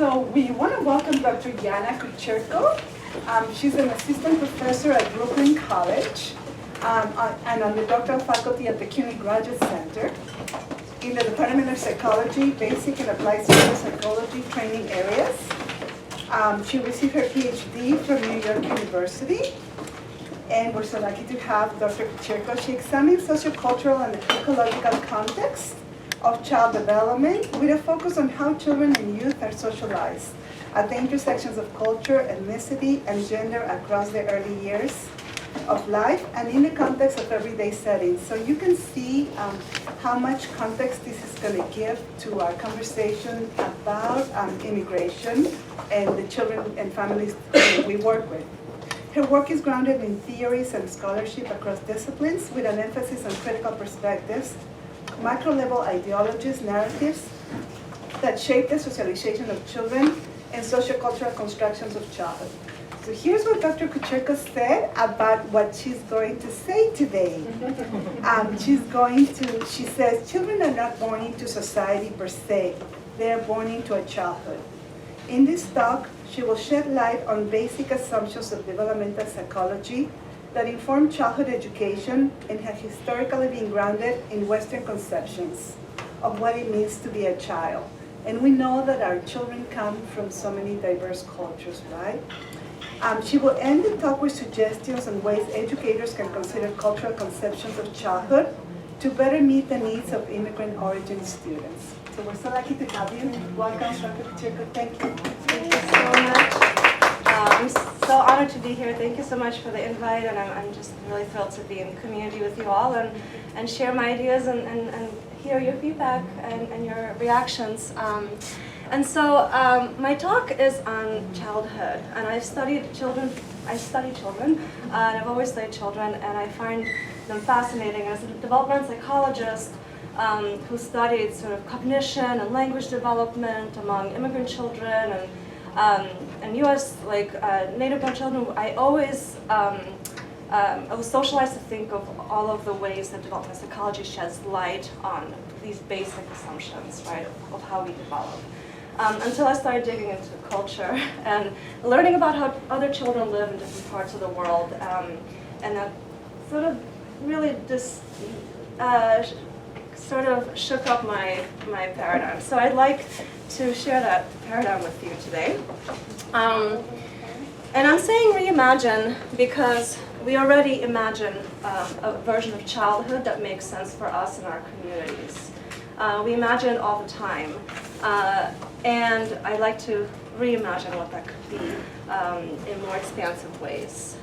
So we want to welcome Dr. Yana Kuchirko. She's an assistant professor at Brooklyn College and on the doctoral faculty at the CUNY Graduate Center in the Department of Psychology, Basic and Applied Social Psychology training areas. She received her PhD from New York University. And we're so lucky to have Dr. Kuchirko. She examines sociocultural and ecological context of child development with a focus on how children and youth are socialized at the intersections of culture, ethnicity, and gender across the early years of life and in the context of everyday settings. So you can see how much context this is going to give to our conversation about immigration and the children and families we work with. Her work is grounded in theories and scholarship across disciplines with an emphasis on critical perspectives, macro-level ideologies, narratives that shape the socialization of children and sociocultural constructions of childhood. So here's what Dr. Kuchirko said about what she's going to say today. She says, children are not born into society per se, they are born into a childhood. In this talk, she will shed light on basic assumptions of developmental psychology that inform childhood education and have historically been grounded in Western conceptions of what it means to be a child. And we know that our children come from so many diverse cultures, right? She will end the talk with suggestions on ways educators can consider cultural conceptions of childhood to better meet the needs of immigrant-origin students. So we're so lucky to have you. Welcome, Dr. Kuchirko. Thank you. Thank you so much. I'm so honored to be here. Thank you so much for the invite, and I'm just really thrilled to be in community with you all and share my ideas and hear your feedback and your reactions. And so my talk is on childhood, and I've studied children. I study children, and I've always studied children, and I find them fascinating. As a developmental psychologist who studied sort of cognition and language development among immigrant children and U.S. native-born children, I always I was socialized to think of all of the ways that developmental psychology sheds light on these basic assumptions, right, of how we develop. Until I started digging into culture and learning about how other children live in different parts of the world, and that sort of really just sort of shook up my paradigm. So I'd like to share that paradigm with you today. And I'm saying reimagine because we already imagine a version of childhood that makes sense for us in our communities. We imagine it all the time. And I'd like to reimagine what that could be in more expansive ways.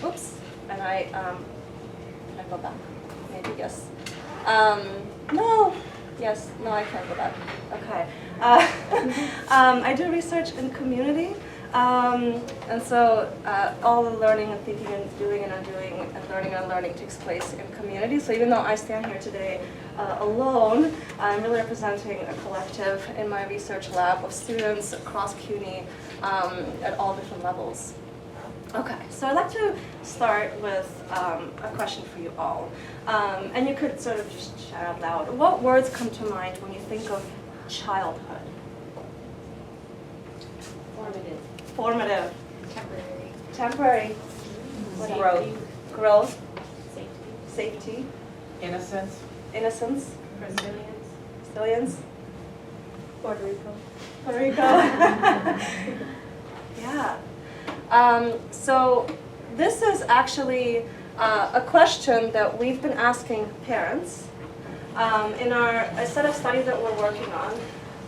Oops, and I go back, maybe yes. No, yes, no, I can't go back. Okay. I do research in community, and so all the learning and thinking and doing and undoing and learning and unlearning takes place in community. So even though I stand here today alone, I'm really representing a collective in my research lab of students across CUNY at all different levels. Okay, so I'd like to start with a question for you all. And you could sort of just shout out loud. What words come to mind when you think of childhood? Formative. Formative. Temporary. Temporary. Growth. Growth. Safety. Safety. Innocence. Innocence. Resilience. Resilience. Puerto Rico. Puerto Rico. Yeah. So this is actually a question that we've been asking parents in a set of studies that we're working on,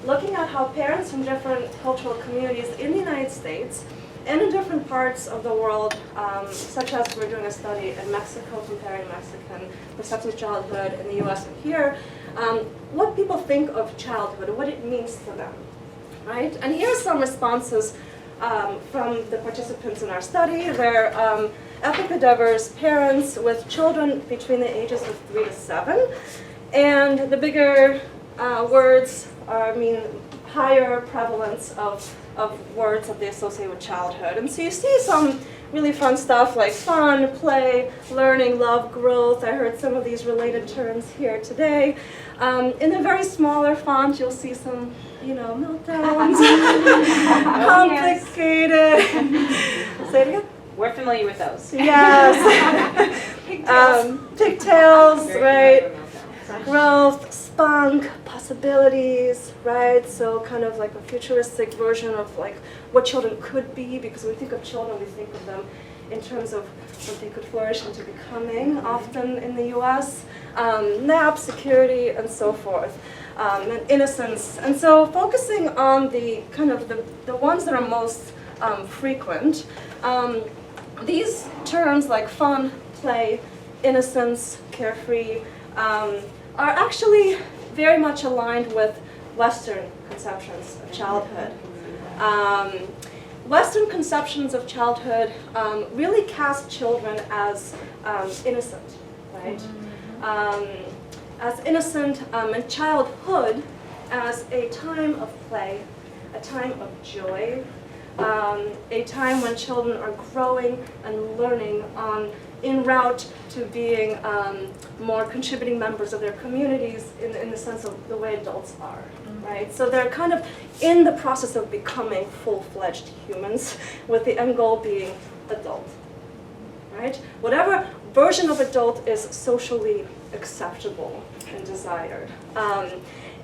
looking at how parents from different cultural communities in the United States and in different parts of the world, such as we're doing a study in Mexico comparing Mexican perceptions of childhood in the US and here, what people think of childhood and what it means to them, right? And here are some responses from the participants in our study. They're ethnically diverse parents with children between the ages of 3 to 7. And the bigger words mean higher prevalence of words that they associate with childhood. And so you see some really fun stuff like fun, play, learning, love, growth. I heard some of these related terms here today. In the very smaller font, you'll see some, meltdowns, complicated. Say it again. We're familiar with those. Yes. Pigtails, right? Growth, spunk, possibilities, right? So kind of like a futuristic version of like what children could be, because when we think of children, we think of them in terms of what they could flourish into becoming, often in the US. Nap, security, and so forth, and innocence. And so focusing on the kind of the ones that are most frequent, these terms like fun, play, innocence, carefree, are actually very much aligned with Western conceptions of childhood. Western conceptions of childhood really cast children as innocent, right? As innocent and childhood as a time of play, a time of joy, a time when children are growing and learning en route to being more contributing members of their communities in the sense of the way adults are, right? So they're kind of in the process of becoming full-fledged humans with the end goal being adult, right? Whatever version of adult is socially acceptable and desired.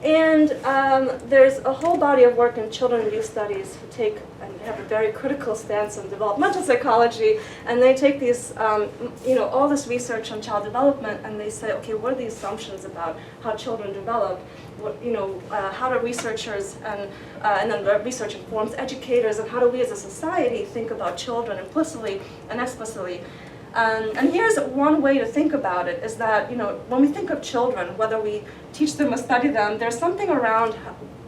There's a whole body of work in children and youth studies who take and have a very critical stance on developmental psychology, and they take these, all this research on child development, and they say, okay, what are the assumptions about how children develop? How do researchers and then the research informs educators, and how do we as a society think about children implicitly and explicitly? And here's one way to think about it, is that when we think of children, whether we teach them or study them, there's something around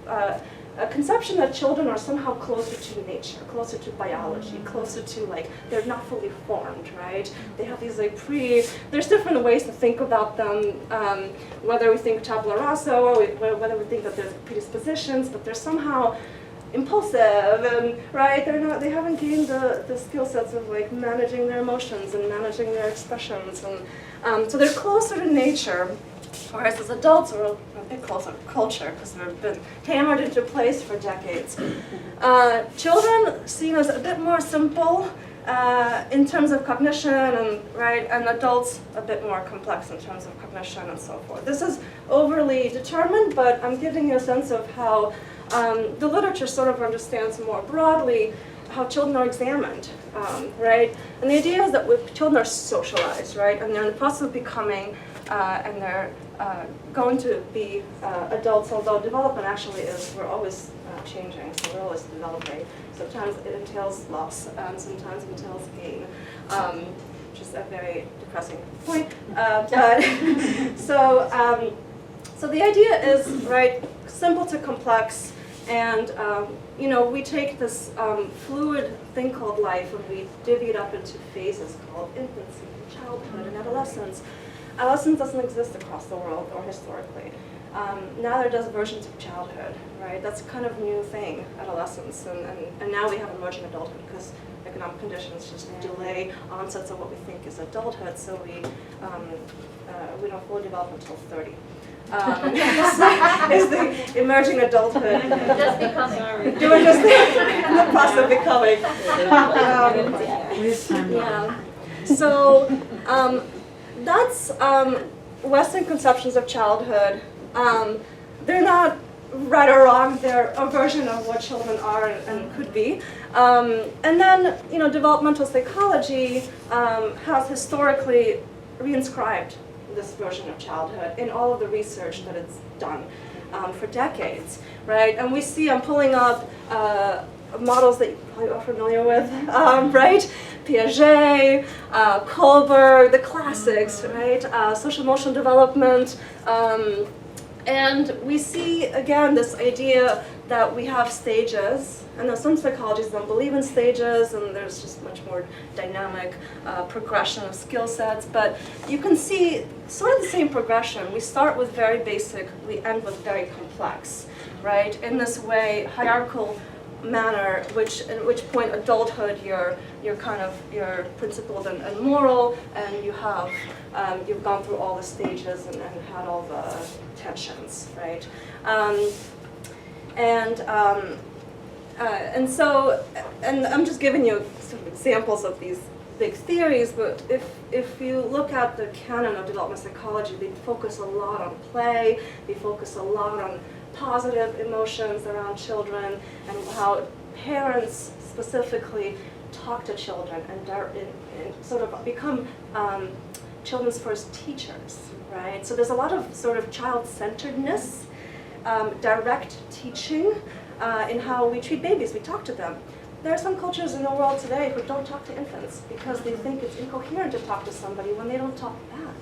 a conception that children are somehow closer to nature, closer to biology, closer to they're not fully formed, right? They have these there's different ways to think about them, whether we think tabula rasa or whether we think that there's predispositions, but they're somehow impulsive, and right, they haven't gained the skill sets of managing their emotions and managing their expressions, and so they're closer to nature, whereas as adults we're a bit closer to culture because they've been hammered into place for decades. Children seen as a bit more simple in terms of cognition, and adults a bit more complex in terms of cognition and so forth. This is overly determined, but I'm giving you a sense of how the literature sort of understands more broadly how children are examined, right? And the idea is that children are socialized, right? And they're in the process of becoming, and they're going to be adults, although development actually we're always changing, so we're always developing. Sometimes it entails loss, and sometimes it entails gain, which is a very depressing point. So the idea is, right, simple to complex. And we take this fluid thing called life and we divvy it up into phases called infancy, childhood, and adolescence. Adolescence doesn't exist across the world or historically. Now there does versions of childhood, right? That's kind of a new thing, adolescence, and now we have emerging adulthood because economic conditions just delay onsets of what we think is adulthood, so we don't fully develop until 30. Is the emerging adulthood. Just becoming. We're just in the process of becoming. Yeah. So that's Western conceptions of childhood. They're not right or wrong. They're a version of what children are and could be. And then developmental psychology has historically reinscribed this version of childhood in all of the research that it's done for decades, right? And we see, I'm pulling up models that you probably are familiar with, right? Piaget, Kohlberg, the classics, right? Social emotional development. And we see, again, this idea that we have stages. I know some psychologists don't believe in stages, and there's just much more dynamic progression of skill sets. But you can see sort of the same progression. We start with very basic, we end with very complex, right? In this way, hierarchical manner, at which point adulthood, you're principled and moral, and you've gone through all the stages and had all the tensions, right? And I'm just giving you sort of examples of these big theories, but if you look at the canon of development psychology, they focus a lot on play, they focus a lot on positive emotions around children, and how parents specifically talk to children and sort of become children's first teachers, right? So there's a lot of sort of child-centeredness, direct teaching in how we treat babies, we talk to them. There are some cultures in the world today who don't talk to infants because they think it's incoherent to talk to somebody when they don't talk back.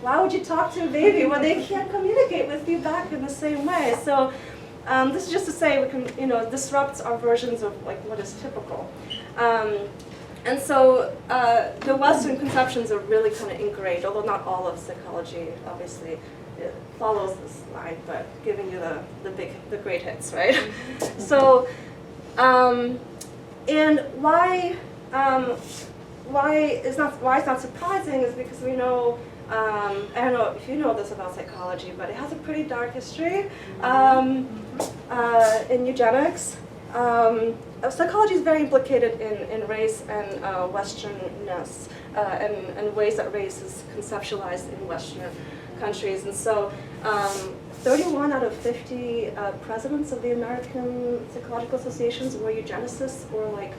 Why would you talk to a baby when they can't communicate with you back in the same way? So this is just to say we can, disrupt our versions of like what is typical. And so the Western conceptions are really kind of ingrained, although not all of psychology, obviously, it follows this line, but giving you the great hits, right? So, and why it's not surprising is because we know, I don't know if you know this about psychology, but it has a pretty dark history in eugenics. Psychology is very implicated in race and Westernness, and ways that race is conceptualized in Western countries. And so 31 out of 50 presidents of the American Psychological Associations were eugenicists or like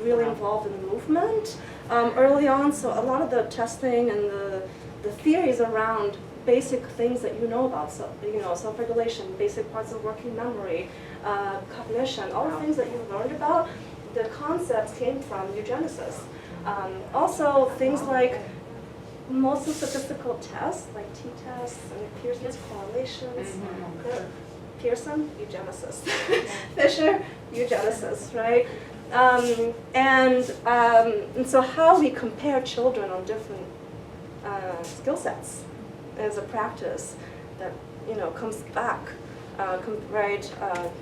really involved in the movement early on. So a lot of the testing and the theories around basic things that you know about, so, self-regulation, basic parts of working memory, cognition, all the things that you've learned about, the concepts came from eugenicists. Also, things like most of statistical tests, like t-tests and Pearson's correlations. Pearson, eugenicist. Fisher, eugenicist, right? And so how we compare children on different skill sets is a practice that comes back right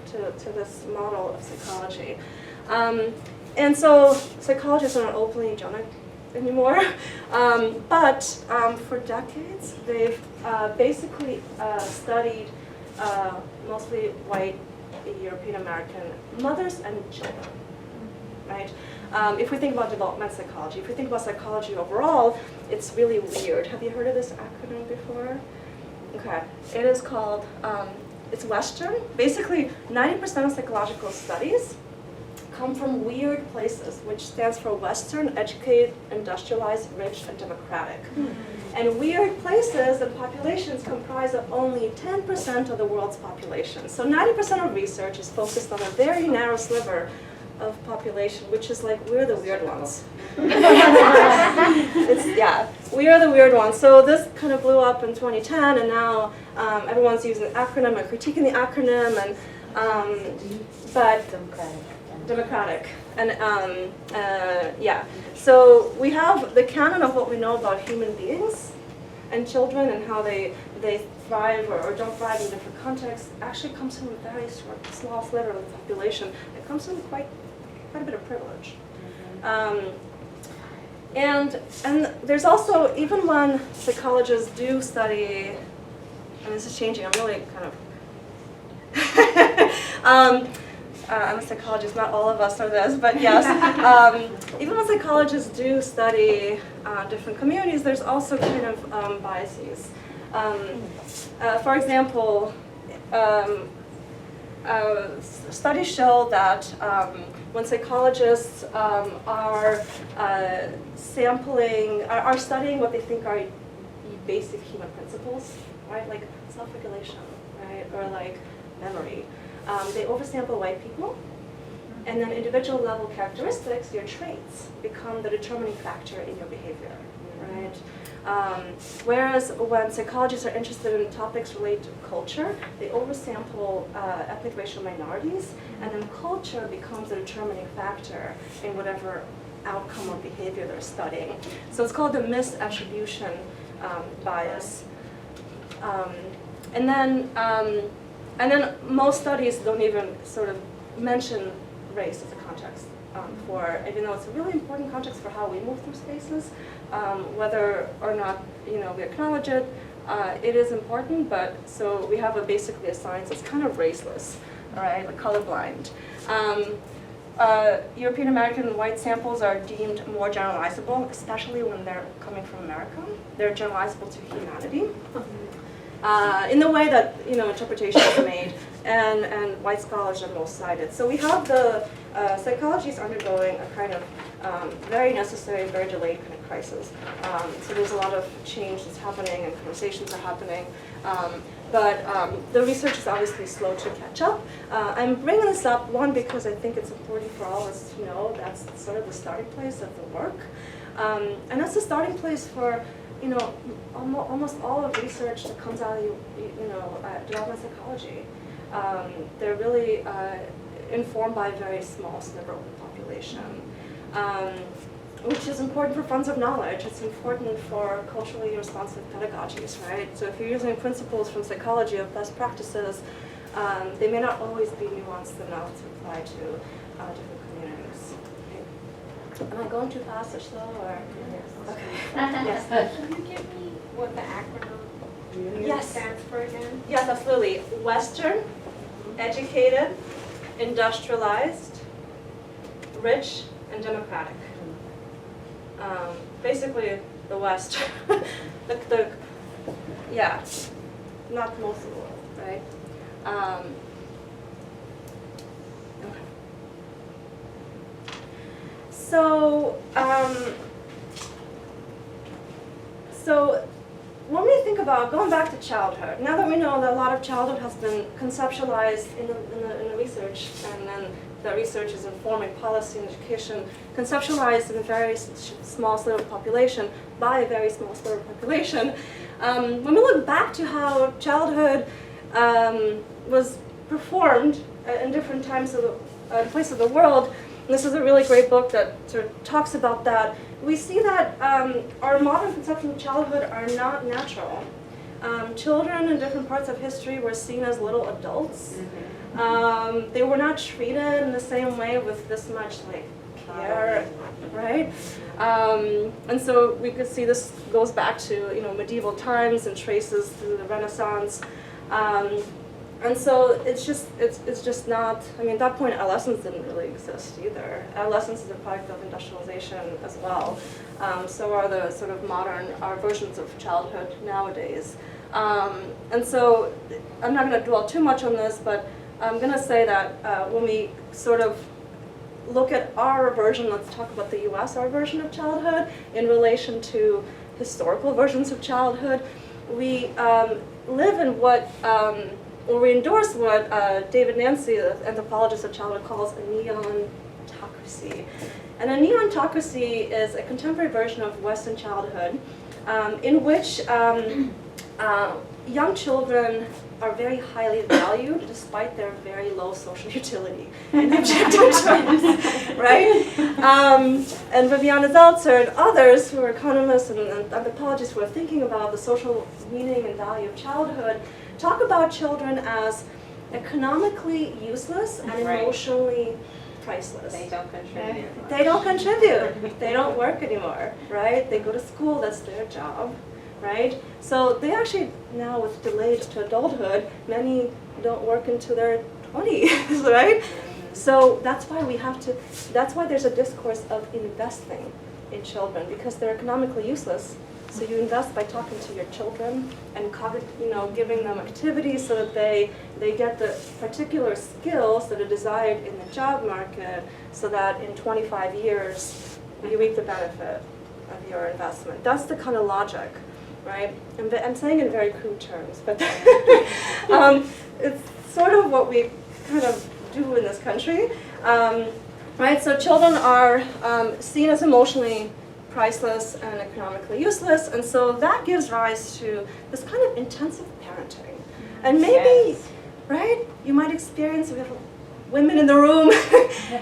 to this model of psychology. And so psychologists are not openly eugenic anymore, but for decades they've basically studied mostly white European American mothers and children, right? If we think about developmental psychology, if we think about psychology overall, it's really weird. Have you heard of this acronym before? Okay, it is called, it's Western. Basically, 90% of psychological studies come from weird places, which stands for Western, educated, industrialized, rich, and democratic. And weird places and populations comprise of only 10% of the world's population. So 90% of research is focused on a very narrow sliver of population, which is like, we're the weird ones. We are the weird ones. So this kind of blew up in 2010, and now everyone's using the acronym and critiquing the acronym, and but democratic. And so we have the canon of what we know about human beings and children and how they thrive or don't thrive in different contexts actually comes from a very small sliver of the population. It comes from quite a bit of privilege. And there's also, even when psychologists do study, and this is changing, I'm really kind of I'm a psychologist, not all of us are this, but yes. Even when psychologists do study different communities, there's also kind of biases. For example, studies show that when psychologists are studying what they think are basic human principles, right, like self-regulation, right, or like memory. They oversample white people, and then individual level characteristics, your traits, become the determining factor in your behavior, right? Whereas when psychologists are interested in topics related to culture, they oversample ethnic racial minorities, and then culture becomes a determining factor in whatever outcome or behavior they're studying. So it's called the misattribution bias. And then most studies don't even sort of mention race as a context for, even though it's a really important context for how we move through spaces, whether or not we acknowledge it, it is important. But so we have basically a science that's kind of raceless, all right, like colorblind. European American white samples are deemed more generalizable, especially when they're coming from America. They're generalizable to humanity. In the way that interpretation is made, and white scholars are most cited. So we have the psychology is undergoing a kind of very necessary, very delayed kind of crisis. So there's a lot of change that's happening and conversations are happening. But the research is obviously slow to catch up. I'm bringing this up, one, because I think it's important for all of us to know that's sort of the starting place of the work. And that's the starting place for almost all of research that comes out of developmental psychology. They're really informed by a very small sliver of the population, which is important for funds of knowledge. It's important for culturally responsive pedagogies, right? So if you're using principles from psychology of best practices, they may not always be nuanced enough to apply to different communities. Okay. Am I going too fast or slow, or? Okay. Yes. Can you give me what the acronym stands for again? Yes, absolutely. Western, educated, industrialized, rich, and democratic. Basically, the West. Yeah, not most of the world, right? Okay. So when we think about going back to childhood, now that we know that a lot of childhood has been conceptualized in the research, and then that research is informing policy and education, conceptualized in a very small sliver of population by a very small sliver of population. When we look back to how childhood was performed in different times of the places of the world, and this is a really great book that sort of talks about that. We see that our modern conceptions of childhood are not natural. Children in different parts of history were seen as little adults. They were not treated in the same way with this much care, right? And so we could see this goes back to medieval times and traces through the Renaissance. And so it's just not, at that point adolescence didn't really exist either. Adolescence is a product of industrialization as well. So are the sort of our versions of childhood nowadays. And so I'm not going to dwell too much on this, but I'm going to say that when we sort of look at our version, let's talk about the US, our version of childhood, in relation to historical versions of childhood, we live in or we endorse what David Nancy, the anthropologist of childhood, calls a neontocracy. And a neontocracy is a contemporary version of Western childhood in which young children are very highly valued despite their very low social utility in objective terms, right? And Viviana Zeltzer and others who are economists and anthropologists who are thinking about the social meaning and value of childhood talk about children as economically useless and emotionally priceless. They don't contribute. They don't contribute. They don't work anymore, right? They go to school, that's their job, right? So they actually, now with delayed to adulthood, many don't work into their 20s, right? So that's why that's why there's a discourse of investing in children, because they're economically useless. So you invest by talking to your children and giving them activities so that they get the particular skills that are desired in the job market, so that in 25 years you reap the benefit of your investment. That's the kind of logic, right? And I'm saying in very crude terms, but it's sort of what we kind of do in this country, right? So children are seen as emotionally priceless and economically useless, and so that gives rise to this kind of intensive parenting. And maybe, right, you might experience, we have women in the room,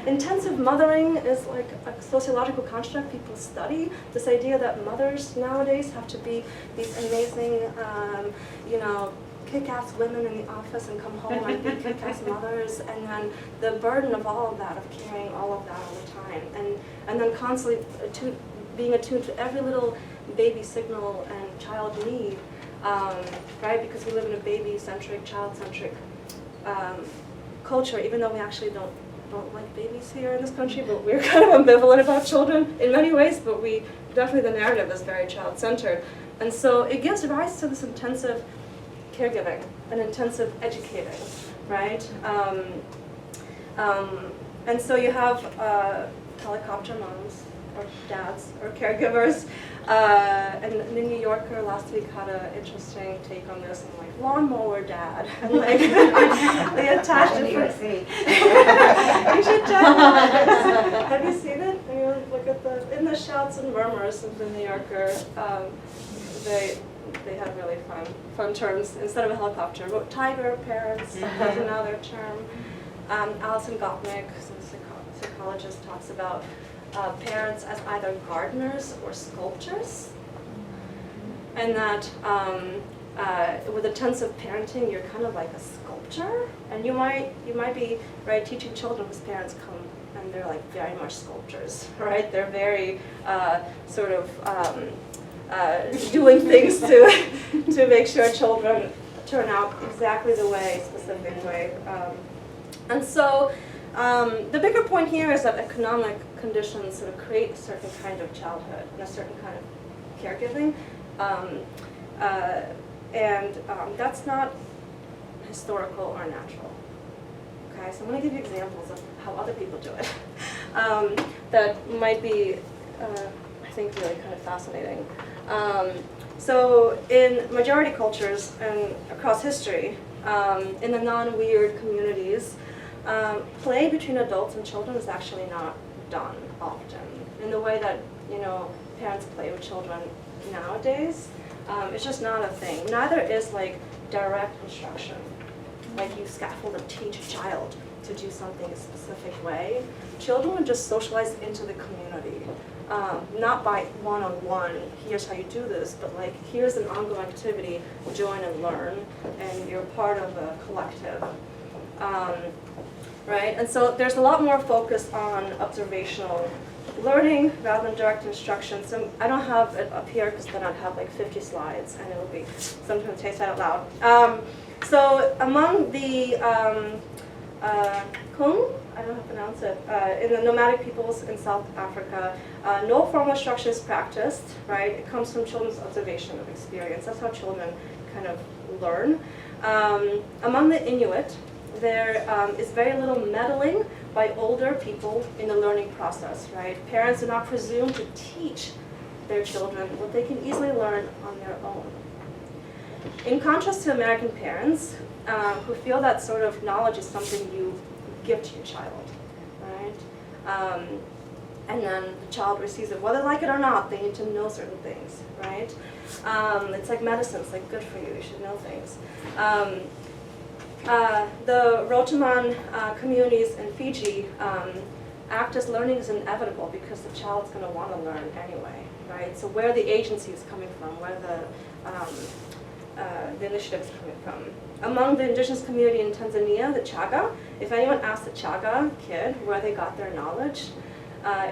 intensive mothering is like a sociological construct people study, this idea that mothers nowadays have to be these amazing, kick-ass women in the office and come home and be kick-ass mothers, and then the burden of all of that, of carrying all of that all the time, and then constantly being attuned to every little baby signal and child need, right? Because we live in a baby-centric, child-centric culture, even though we actually don't like babies here in this country, but we're kind of ambivalent about children in many ways, but definitely the narrative is very child-centered. And so it gives rise to this intensive caregiving and intensive educating, right? And so you have helicopter moms or dads or caregivers. And the New Yorker last week had an interesting take on this, and like lawnmower dad, and like they attached it. You should check it out. Have you seen it? You look at in the shouts and murmurs of the New Yorker. They had really fun terms. Instead of a helicopter, wrote tiger parents. That's now their term. Alison Gopnik, a psychologist, talks about parents as either gardeners or sculptors, and that with intensive parenting, you're kind of like a sculptor, and you might be right teaching children whose parents come and they're like very much sculptors, right? They're very sort of doing things to make sure children turn out exactly the specific way. And so the bigger point here is that economic conditions sort of create a certain kind of childhood and a certain kind of caregiving. And that's not historical or natural. Okay, so I'm going to give you examples of how other people do it that might be, I think, really kind of fascinating. So in majority cultures and across history, in the non-weird communities, play between adults and children is actually not done often in the way that parents play with children nowadays. It's just not a thing. Neither is like direct instruction, like you scaffold and teach a child to do something a specific way. Children are just socialized into the community, not by one-on-one, here's how you do this, but like here's an ongoing activity, join and learn, and you're part of a collective. Right? And so there's a lot more focus on observational learning rather than direct instruction. So I don't have it up here because then I'd have like 50 slides and it would be sometimes say that out loud. So among the Kung, I don't know how to pronounce it, in the nomadic peoples in South Africa, no formal instruction is practiced, right? It comes from children's observation of experience. That's how children kind of learn. Among the Inuit, there is very little meddling by older people in the learning process, right? Parents do not presume to teach their children what they can easily learn on their own. In contrast to American parents, who feel that sort of knowledge is something you give to your child, right? And then the child receives it, whether they like it or not, they need to know certain things, right? It's like medicine, it's like good for you, you should know things. The Rotuman communities in Fiji act as learning is inevitable because the child's going to want to learn anyway, right? So where the agency is coming from, where the initiative is coming from. Among the indigenous community in Tanzania, the Chaga, if anyone asks the Chaga kid where they got their knowledge,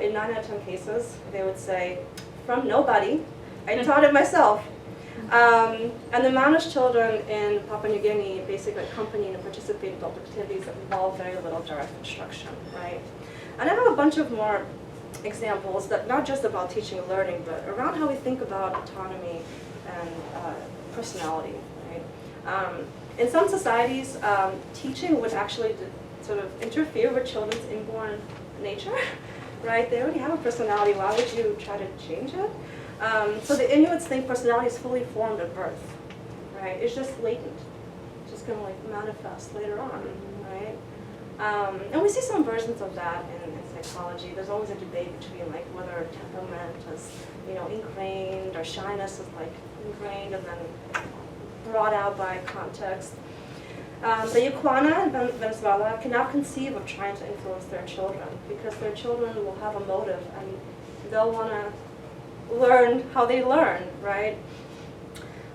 in 9 out of 10 cases, they would say, from nobody, I taught it myself. And the managed children in Papua New Guinea basically accompany and participate in adult activities that involve very little direct instruction, right? And I have a bunch of more examples that not just about teaching and learning, but around how we think about autonomy and personality, right? In some societies, teaching would actually sort of interfere with children's inborn nature, right? They already have a personality, why would you try to change it? So the Inuits think personality is fully formed at birth, right? It's just latent. It's just going to like manifest later on, right? And we see some versions of that in psychology. There's always a debate between like whether temperament is, ingrained or shyness is like ingrained and then brought out by context. The Yukwana in Venezuela cannot conceive of trying to influence their children because their children will have a motive and they'll want to learn how they learn, right?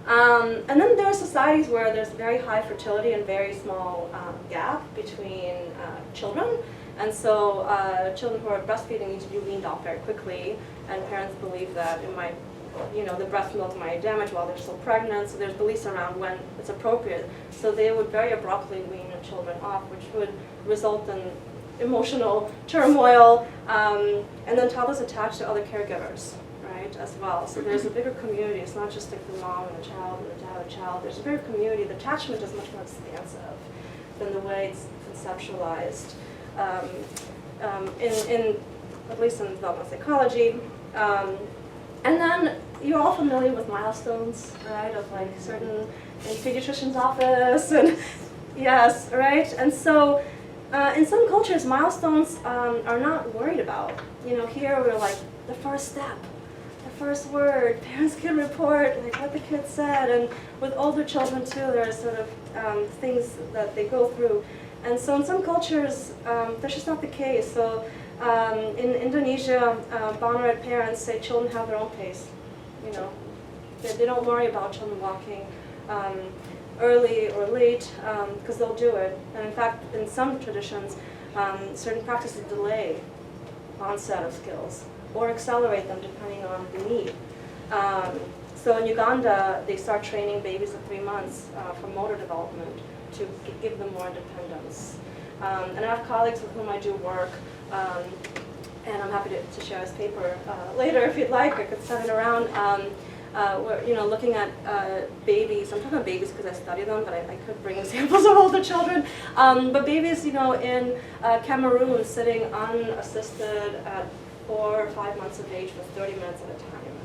And then there are societies where there's very high fertility and very small gap between children. And so children who are breastfeeding need to be weaned off very quickly, and parents believe that it might, the breast milk might damage while they're still pregnant, so there's beliefs around when it's appropriate. So they would very abruptly wean the children off, which would result in emotional turmoil, and then toddlers attached to other caregivers, right, as well. So there's a bigger community. It's not just like the mom and the child and the dad and the child. There's a bigger community. The attachment is much more expansive than the way it's conceptualized. In at least in developmental psychology. And then you're all familiar with milestones, right, of like certain in pediatrician's office, and yes, right? And so in some cultures, milestones are not worried about. Here we're like the first step, the first word, parents can report like what the kid said, and with older children too, there are sort of things that they go through. And so in some cultures, that's just not the case. So in Indonesia, Bangladesh parents say children have their own pace. They don't worry about children walking early or late because they'll do it. And in fact, in some traditions, certain practices delay onset of skills or accelerate them depending on the need. So in Uganda, they start training babies at 3 months for motor development to give them more independence. And I have colleagues with whom I do work, and I'm happy to share this paper later if you'd like. I could send it around. We're looking at babies. I'm talking about babies because I study them, but I could bring examples of older children. But babies, in Cameroon sitting unassisted at 4 or 5 months of age for 30 minutes at a time.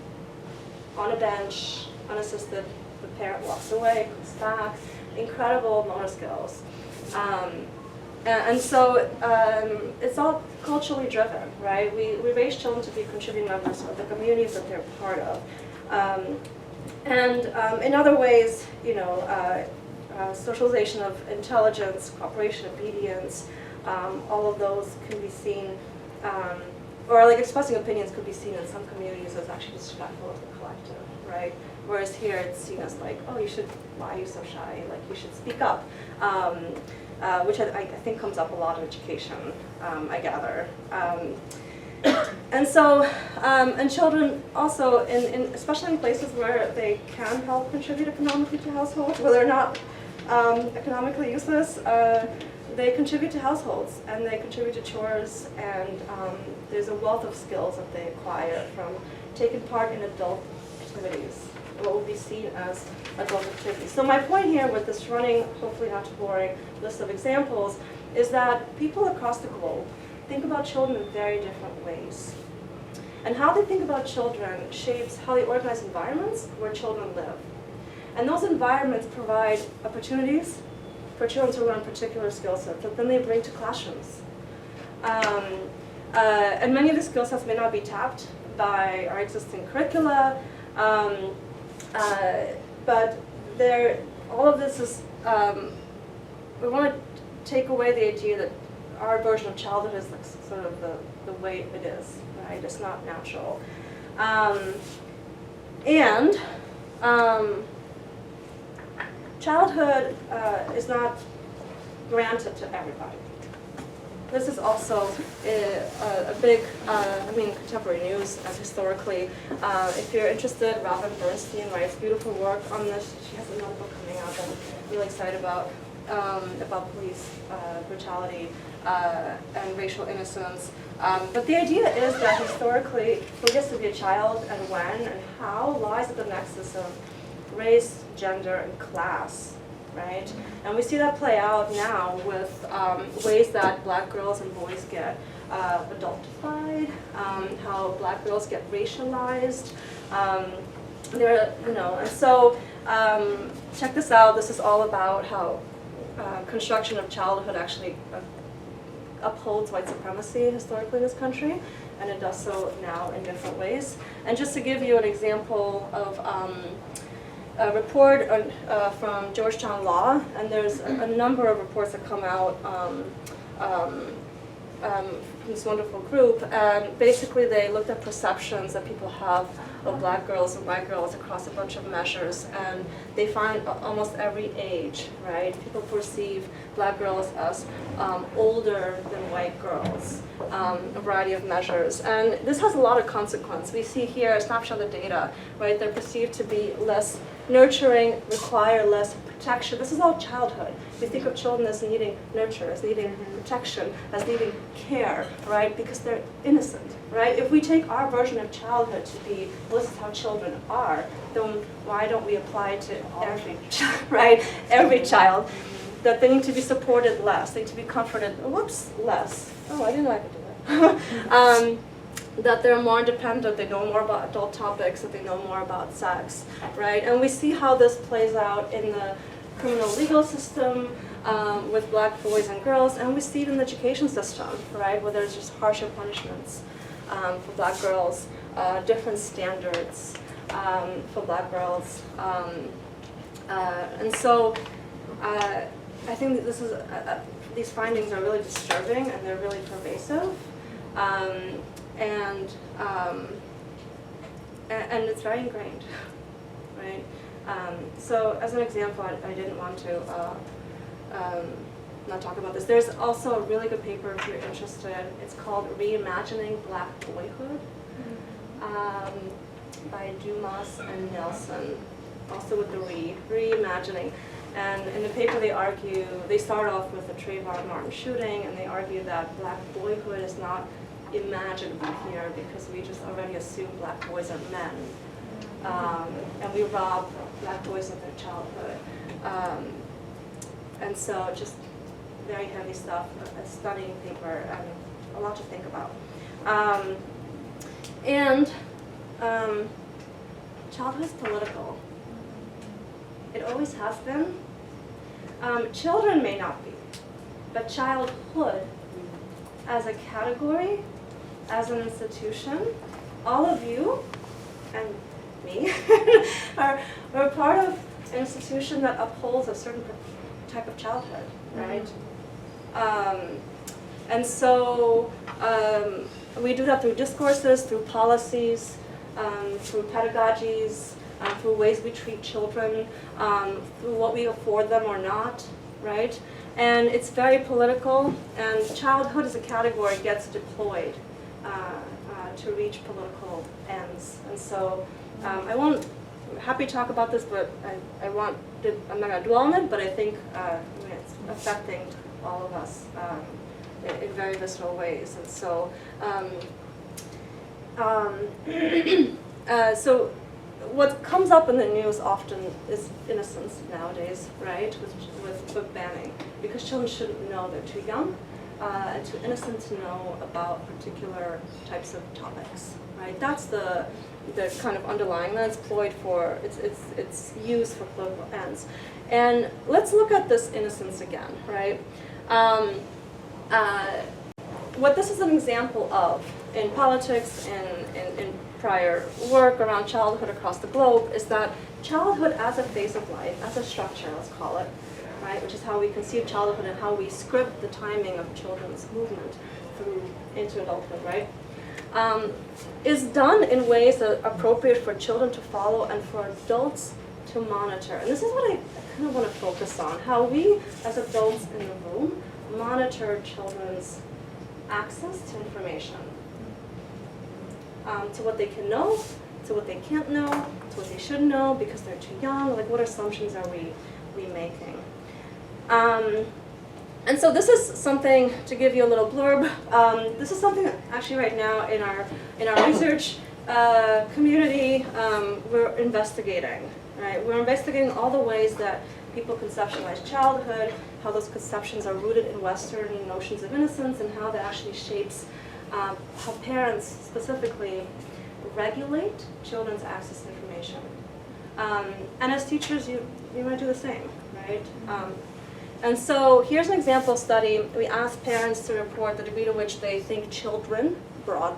On a bench, unassisted, the parent walks away, comes back. Incredible motor skills. And so it's all culturally driven, right? We raise children to be contributing members of the communities that they're part of. And in other ways, socialization of intelligence, cooperation, obedience, all of those can be seen, or like expressing opinions could be seen in some communities as actually disrespectful of the collective, right? Whereas here it's seen as like, oh, why are you so shy? Like you should speak up, which I think comes up a lot in education, I gather. And so, and children also, especially in places where they can help contribute economically to households, where they're not economically useless, they contribute to households and they contribute to chores, and there's a wealth of skills that they acquire from taking part in adult activities, what will be seen as adult activities. So my point here with this running, hopefully not too boring, list of examples is that people across the globe think about children in very different ways. And how they think about children shapes how they organize environments where children live. And those environments provide opportunities for children to learn particular skill sets that then they bring to classrooms. And many of the skill sets may not be tapped by our existing curricula, but all of this is, we want to take away the idea that our version of childhood is like sort of the way it is, right? It's not natural. Childhood is not granted to everybody. This is also a big, contemporary news as historically. If you're interested, Robin Bernstein writes beautiful work on this. She has another book coming out that I'm really excited about police brutality and racial innocence. But the idea is that historically, who gets to be a child and when and how lies at the nexus of race, gender, and class. Right? And we see that play out now with ways that black girls and boys get adultified, how black girls get racialized. And so check this out. This is all about how construction of childhood actually upholds white supremacy historically in this country, and it does so now in different ways. And just to give you an example of a report from Georgetown Law, and there's a number of reports that come out this wonderful group, and basically they looked at perceptions that people have of black girls and white girls across a bunch of measures, and they find almost every age, right? People perceive black girls as older than white girls, a variety of measures. And this has a lot of consequence. We see here a snapshot of the data, right? They're perceived to be less nurturing, require less protection. This is all childhood. We think of children as needing nurture, as needing protection, as needing care, right? Because they're innocent, right? If we take our version of childhood to be, well, this is how children are, then why don't we apply it to every child, right? Every child, that they need to be supported less, they need to be comforted, whoops, less. Oh, I didn't know I could do that. That they're more independent, they know more about adult topics, that they know more about sex, right? And we see how this plays out in the criminal legal system with black boys and girls, and we see it in the education system, right? Where there's just harsher punishments for black girls, different standards for black girls. And so I think that this is, these findings are really disturbing and they're really pervasive. And it's very ingrained, right? So as an example, I didn't want to not talk about this. There's also a really good paper if you're interested. It's called Reimagining Black Boyhood by Dumas and Nelson, also with the reimagining. And in the paper they argue, they start off with the Trayvon Martin shooting, and they argue that black boyhood is not imaginable here because we just already assume black boys are men. And we rob black boys of their childhood. And so just very heavy stuff, a stunning paper, and a lot to think about. Childhood is political. It always has been. Children may not be, but childhood as a category, as an institution, all of you and me are part of an institution that upholds a certain type of childhood, right? And so we do that through discourses, through policies, through pedagogies, through ways we treat children, through what we afford them or not, right? And it's very political, and childhood as a category gets deployed to reach political ends. And so I won't, I'm happy to talk about this, but I'm not going to dwell on it, but I think it's affecting all of us in very visceral ways. And so, so what comes up in the news often is innocence nowadays, right, with book banning, because children shouldn't know, they're too young and too innocent to know about particular types of topics, right? That's the kind of underlying, that's employed for, it's used for political ends. And let's look at this innocence again, right? What this is an example of in politics and in prior work around childhood across the globe is that childhood as a phase of life, as a structure, let's call it, right, which is how we conceive childhood and how we script the timing of children's movement through into adulthood, right, is done in ways that are appropriate for children to follow and for adults to monitor. And this is what I kind of want to focus on, how we as adults in the room monitor children's access to information. To what they can know, to what they can't know, to what they should know because they're too young. Like, what assumptions are we making? And so this is something, to give you a little blurb, this is something actually right now in our research community we're investigating, right? We're investigating all the ways that people conceptualize childhood, how those conceptions are rooted in Western notions of innocence, and how that actually shapes how parents specifically regulate children's access to information. And as teachers, you want to do the same, right? And so here's an example study. We asked parents to report the degree to which they think children, broad,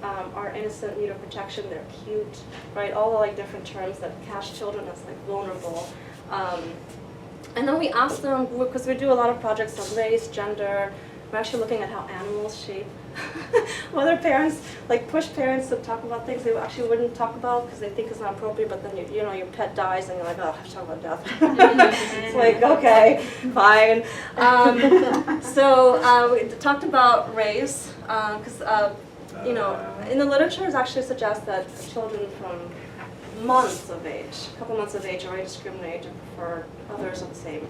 are innocent, need of protection, they're cute, right? All the like different terms that cast children as like vulnerable. And then we asked them, because we do a lot of projects on race, gender, we're actually looking at how animals shape. Whether parents like push parents to talk about things they actually wouldn't talk about because they think it's not appropriate, but then you know your pet dies and you're like, oh, I have to talk about death. It's like, okay, fine. So we talked about race because you know in the literature it actually suggests that children from months of age, a couple months of age, already discriminate and prefer others of the same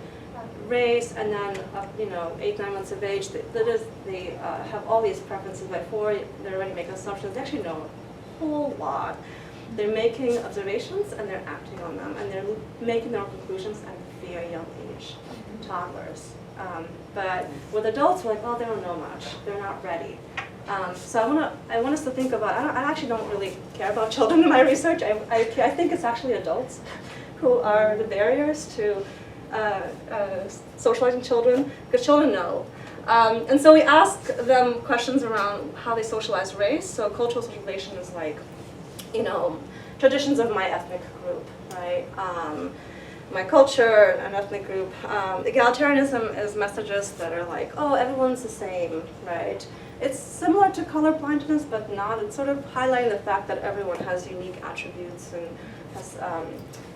race, and then you know 8-9 months of age, they have all these preferences. By 4, they're already making assumptions. They actually know a whole lot. They're making observations and they're acting on them, and they're making their own conclusions at a very young age, toddlers. But with adults, we're like, oh, they don't know much. They're not ready. So I want us to think about. I actually don't really care about children in my research. I think it's actually adults who are the barriers to socializing children, because children know. And so we ask them questions around how they socialize race. So cultural socialization is like, you know, traditions of my ethnic group, right? My culture, an ethnic group. Egalitarianism is messages that are like, oh, everyone's the same, right? It's similar to colorblindness, but not. It's sort of highlighting the fact that everyone has unique attributes and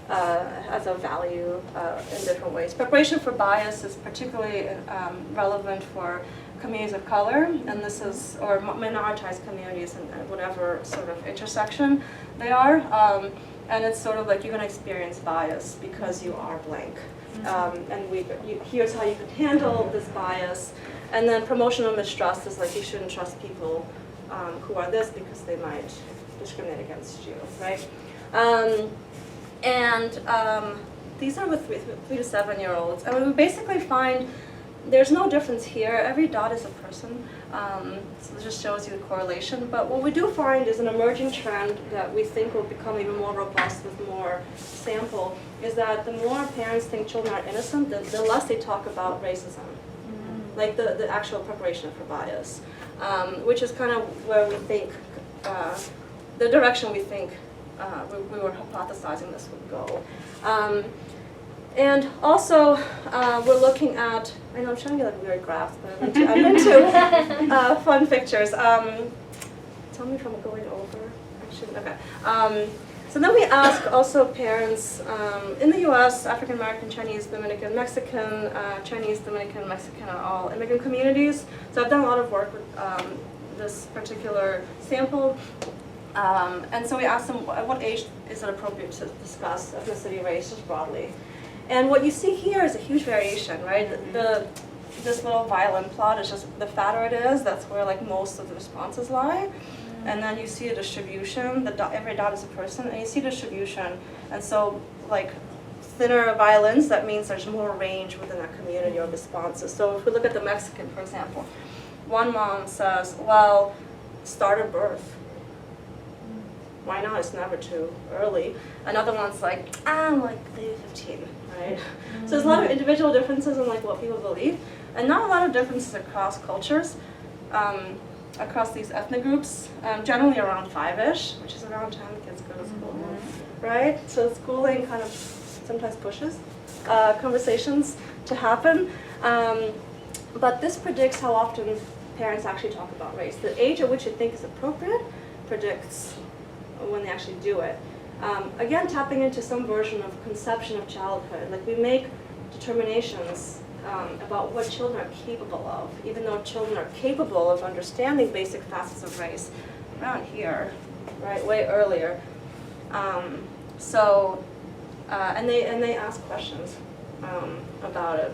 has a value in different ways. Preparation for bias is particularly relevant for communities of color, and this is, or minoritized communities in whatever sort of intersection they are. And it's sort of like you're going to experience bias because you are blank. And here's how you can handle this bias. And then promotion of mistrust is like you shouldn't trust people who are this because they might discriminate against you, right? These are with 3 to 7-year-olds. And we basically find there's no difference here. Every dot is a person. So it just shows you the correlation. But what we do find is an emerging trend that we think will become even more robust with more sample, is that the more parents think children are innocent, the less they talk about racism. Like the actual preparation for bias, which is kind of where we think, the direction we think we were hypothesizing this would go. And also, we're looking at, I know I'm showing you like weird graphs, but I'm into fun pictures. Tell me if I'm going over. Actually, okay. So then we ask also parents in the US, African American, Chinese, Dominican, Mexican, Chinese, Dominican, Mexican are all immigrant communities. So I've done a lot of work with this particular sample. And so we asked them at what age is it appropriate to discuss ethnicity, race, just broadly. And what you see here is a huge variation, right? This little violin plot is just, the fatter it is, that's where like most of the responses lie. And then you see a distribution, every dot is a person, and you see distribution. And so like thinner violins, that means there's more range within that community of responses. So if we look at the Mexican, for example, one mom says, well, start at birth. Why not? It's never too early. Another one's like, I'm like maybe 15, right? So there's a lot of individual differences in like what people believe, and not a lot of differences across cultures, across these ethnic groups. Generally around 5-ish, which is around 10 kids go to school, right? So schooling kind of sometimes pushes conversations to happen, but this predicts how often parents actually talk about race. The age at which you think is appropriate predicts when they actually do it. Again, tapping into some version of conception of childhood. Like we make determinations about what children are capable of, even though children are capable of understanding basic facets of race around here, right, way earlier. And they ask questions about it.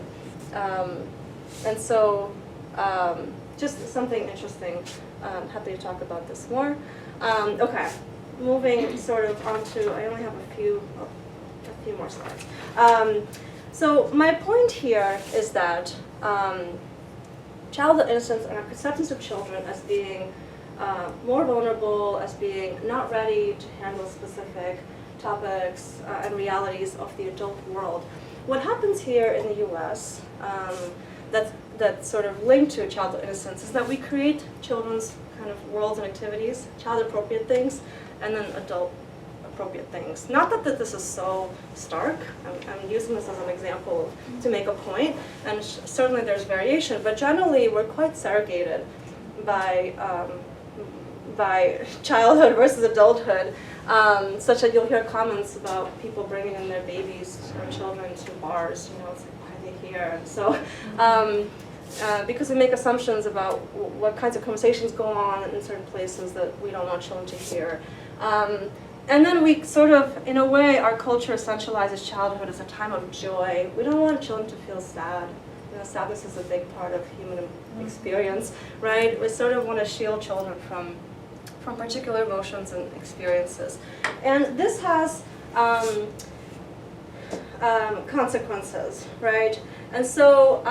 And so just something interesting. Happy to talk about this more. Okay. Moving sort of onto, I only have a few more slides. So my point here is that childhood innocence and our conceptions of children as being more vulnerable, as being not ready to handle specific topics and realities of the adult world. What happens here in the US that's sort of linked to childhood innocence is that we create children's kind of worlds and activities, child-appropriate things, and then adult appropriate things. Not that this is so stark. I'm using this as an example to make a point, and certainly there's variation, but generally we're quite segregated by childhood versus adulthood, such that you'll hear comments about people bringing in their babies or children to bars. You know, it's like, why are they here? And so, because we make assumptions about what kinds of conversations go on in certain places that we don't want children to hear. And then we sort of, in a way, our culture essentializes childhood as a time of joy. We don't want children to feel sad. You know, sadness is a big part of human experience, right? We sort of want to shield children from particular emotions and experiences. And this has consequences, right? And so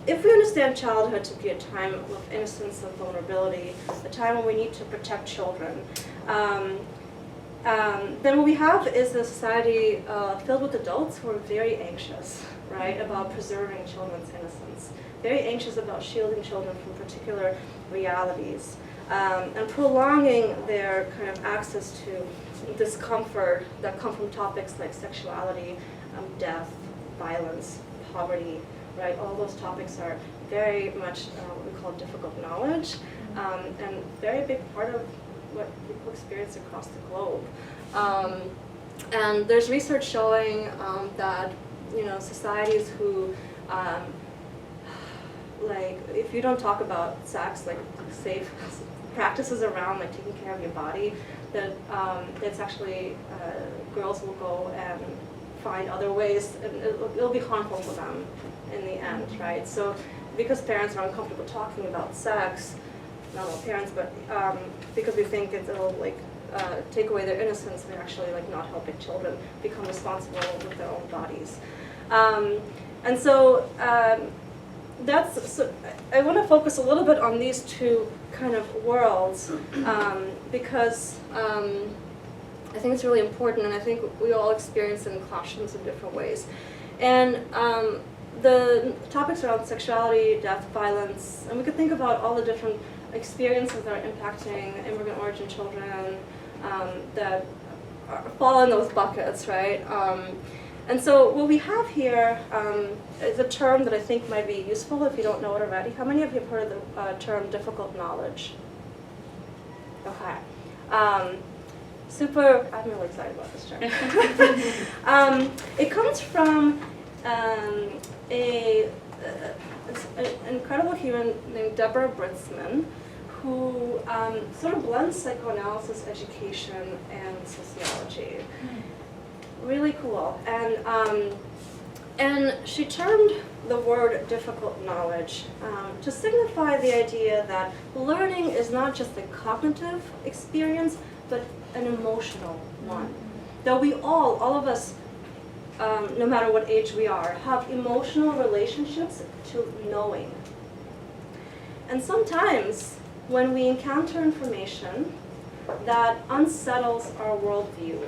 if we understand childhood to be a time of innocence and vulnerability, a time when we need to protect children, then what we have is a society filled with adults who are very anxious, right, about preserving children's innocence, very anxious about shielding children from particular realities, and prolonging their kind of access to discomfort that come from topics like sexuality, death, violence, poverty, right? All those topics are very much what we call difficult knowledge, and very big part of what people experience across the globe. And there's research showing that, you know, societies who, like, if you don't talk about sex, like safe practices around like taking care of your body, that it's actually, girls will go and find other ways, and it'll be harmful for them in the end, right? So because parents are uncomfortable talking about sex, not all parents, but because we think it'll like take away their innocence, they're actually like not helping children become responsible with their own bodies. And so so I want to focus a little bit on these two kind of worlds because I think it's really important, and I think we all experience it in classrooms in different ways. And the topics around sexuality, death, violence, and we could think about all the different experiences that are impacting immigrant-origin children that fall in those buckets, right? And so what we have here is a term that I think might be useful if you don't know it already. How many of you have heard of the term difficult knowledge? Okay. I'm really excited about this term. It comes from an incredible human named Deborah Britzman, who sort of blends psychoanalysis, education, and sociology. Really cool. And she termed the word difficult knowledge to signify the idea that learning is not just a cognitive experience, but an emotional one. That we all of us, no matter what age we are, have emotional relationships to knowing. And sometimes when we encounter information that unsettles our worldview,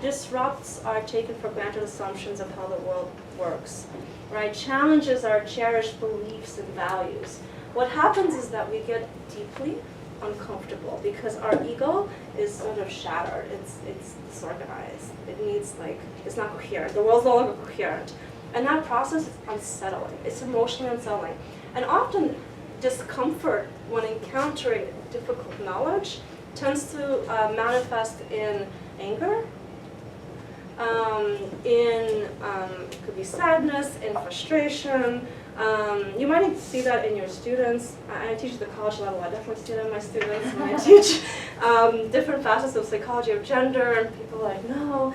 disrupts our taken for granted assumptions of how the world works, right? Challenges our cherished beliefs and values. What happens is that we get deeply uncomfortable because our ego is sort of shattered. It's disorganized. It needs it's not coherent. The world's no longer coherent. And that process is unsettling. It's emotionally unsettling. And often discomfort when encountering difficult knowledge tends to manifest in anger, it could be sadness, in frustration. You might see that in your students. I teach at the college level. I definitely see that in my students when I teach different facets of psychology of gender, and people are like, no,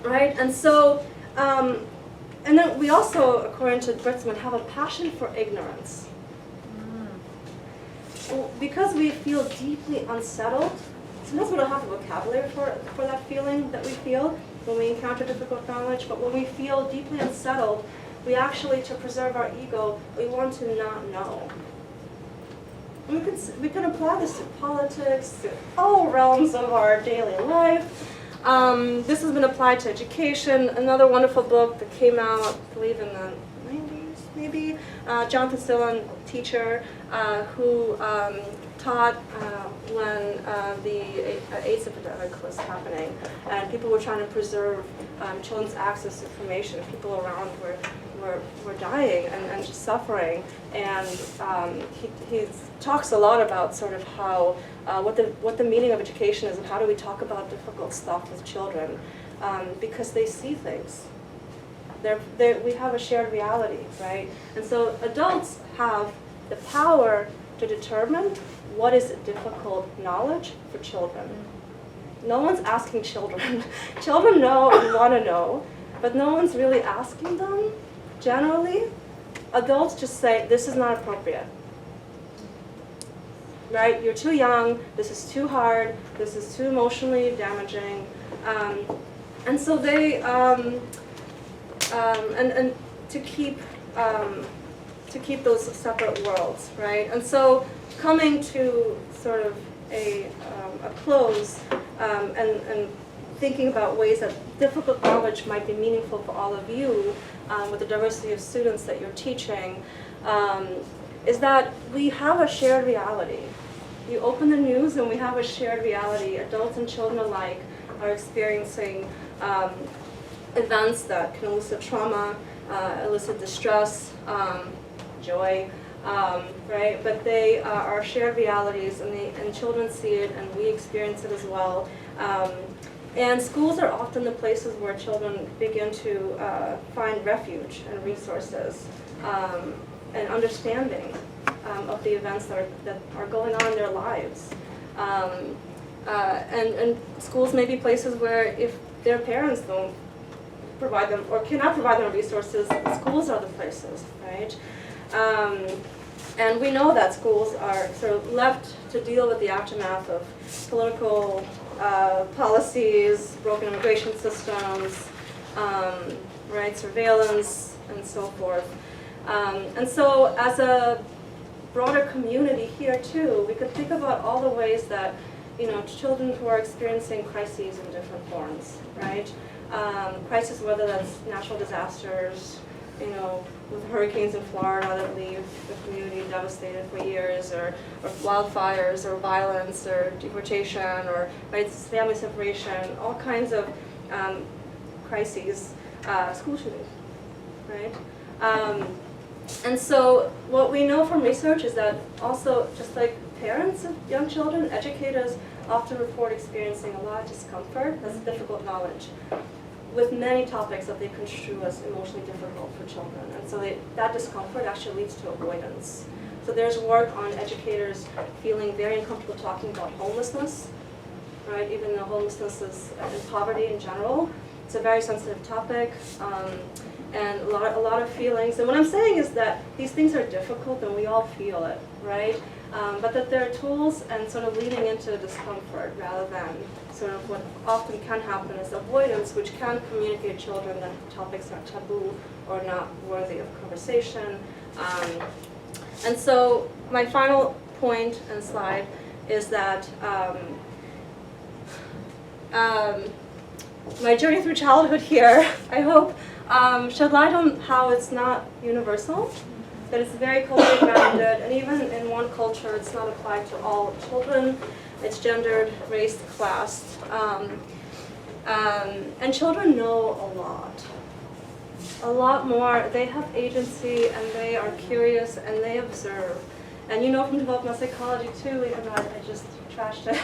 right? And so, and then we also, according to Britzman, have a passion for ignorance. Because we feel deeply unsettled, sometimes we don't have the vocabulary for that feeling that we feel when we encounter difficult knowledge, but when we feel deeply unsettled, we actually, to preserve our ego, we want to not know. And we can apply this to politics, to all realms of our daily life. This has been applied to education. Another wonderful book that came out, I believe in the 90s, maybe, Jonathan Stillan, teacher, who taught when the AIDS epidemic was happening, and people were trying to preserve children's access to information. People around were dying and just suffering, and he talks a lot about sort of how what the meaning of education is and how do we talk about difficult stuff with children, because they see things. We have a shared reality, right? And so adults have the power to determine what is difficult knowledge for children. No one's asking children. Children know and want to know, but no one's really asking them. Generally, adults just say, this is not appropriate. Right? You're too young, this is too hard, this is too emotionally damaging. And so they, and to keep those separate worlds, right? And so coming to sort of a close and thinking about ways that difficult knowledge might be meaningful for all of you with the diversity of students that you're teaching, is that we have a shared reality. You open the news and we have a shared reality. Adults and children alike are experiencing events that can elicit trauma, elicit distress, joy, right? But they are shared realities, and children see it, and we experience it as well. And schools are often the places where children begin to find refuge and resources and understanding of the events that are going on in their lives. And schools may be places where if their parents don't provide them or cannot provide them resources, schools are the places, right? And we know that schools are sort of left to deal with the aftermath of political policies, broken immigration systems, right, surveillance, and so forth. And so as a broader community here too, we could think about all the ways that, children who are experiencing crises in different forms, right? Crisis, whether that's natural disasters, with hurricanes in Florida that leave the community devastated for years, or wildfires, or violence, or deportation, or family separation, all kinds of crises, school shootings, right? And so what we know from research is that also, just like parents of young children, educators often report experiencing a lot of discomfort, that's difficult knowledge, with many topics that they construe as emotionally difficult for children. And so that discomfort actually leads to avoidance. So there's work on educators feeling very uncomfortable talking about homelessness, right? Even though homelessness is and poverty in general, it's a very sensitive topic, and a lot of feelings. And what I'm saying is that these things are difficult and we all feel it, right? But that there are tools and sort of leaning into discomfort rather than sort of what often can happen is avoidance, which can communicate to children that topics are taboo or not worthy of conversation. And so my final point and slide is that my journey through childhood here, I hope, shed light on how it's not universal, that it's very culturally grounded, and even in one culture, it's not applied to all children. It's gendered, race, class, and children know a lot more. They have agency, and they are curious, and they observe. And from developmental psychology too, even though I just trashed it.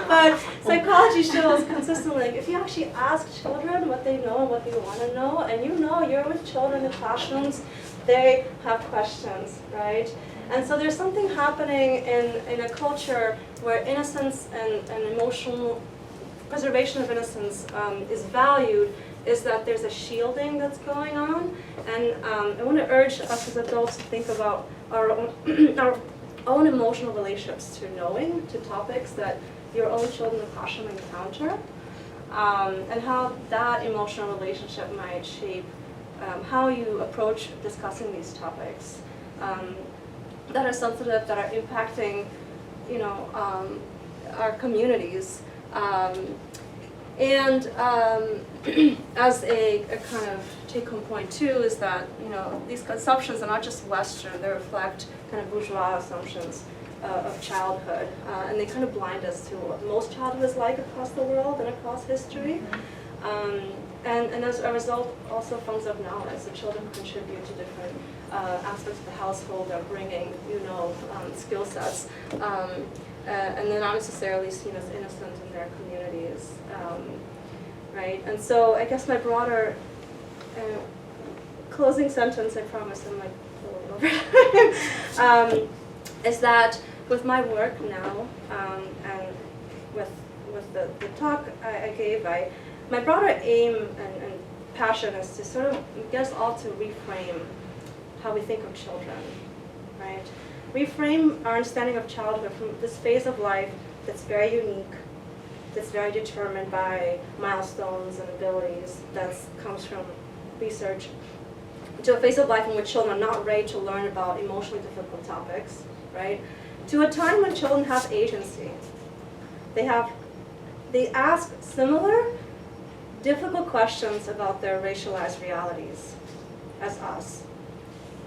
But psychology shows consistently, if you actually ask children what they know and what they want to know, and you're with children in classrooms, they have questions, right? And so there's something happening in a culture where innocence and emotional preservation of innocence is valued, is that there's a shielding that's going on. And I want to urge us as adults to think about our own emotional relationships to knowing, to topics that your own children in the classroom encounter, and how that emotional relationship might shape how you approach discussing these topics that are sensitive, that are impacting, our communities. And as a kind of take-home point too is that these assumptions are not just Western; they reflect kind of bourgeois assumptions of childhood, and they kind of blind us to what most childhood is like across the world and across history. And as a result, also forms of knowledge. The children contribute to different aspects of the household. They're bringing, skill sets, and they're not necessarily seen as innocent in their communities, right? And so I guess my broader closing sentence, I promise I'm like a little over, is that with my work now, and with the talk I gave, my broader aim and passion is to sort of get us all to reframe how we think of children, right? Reframe our understanding of childhood from this phase of life that's very unique, that's very determined by milestones and abilities, that comes from research, to a phase of life in which children are not ready to learn about emotionally difficult topics, right? To a time when children have agency. They ask similar difficult questions about their racialized realities as us.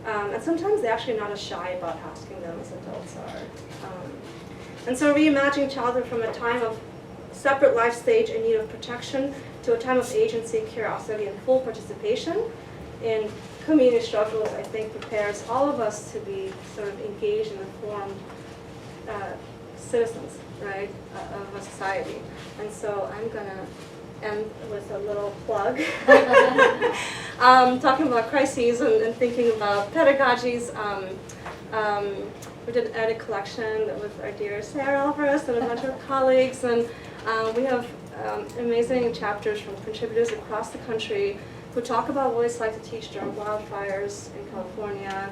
And sometimes they're actually not as shy about asking them as adults are. And so reimagining childhood from a time of separate life stage in need of protection to a time of agency, curiosity, and full participation in community struggles, I think, prepares all of us to be sort of engaged and informed citizens, right, of a society. And so I'm gonna end with a little plug, talking about crises and thinking about pedagogies. We did an edit collection with our dear Sarah Alvarez and a bunch of colleagues, and we have amazing chapters from contributors across the country who talk about what it's like to teach during wildfires in California,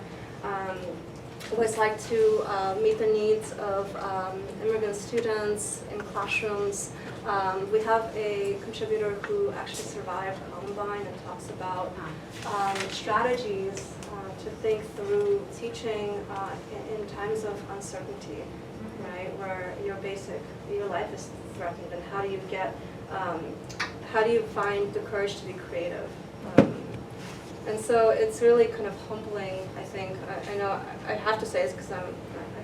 what it's like to meet the needs of immigrant students in classrooms. We have a contributor who actually survived Columbine and talks about strategies to think through teaching in times of uncertainty, right, where your life is threatened, and how do you find the courage to be creative? And so it's really kind of humbling, I think. I know I have to say this because I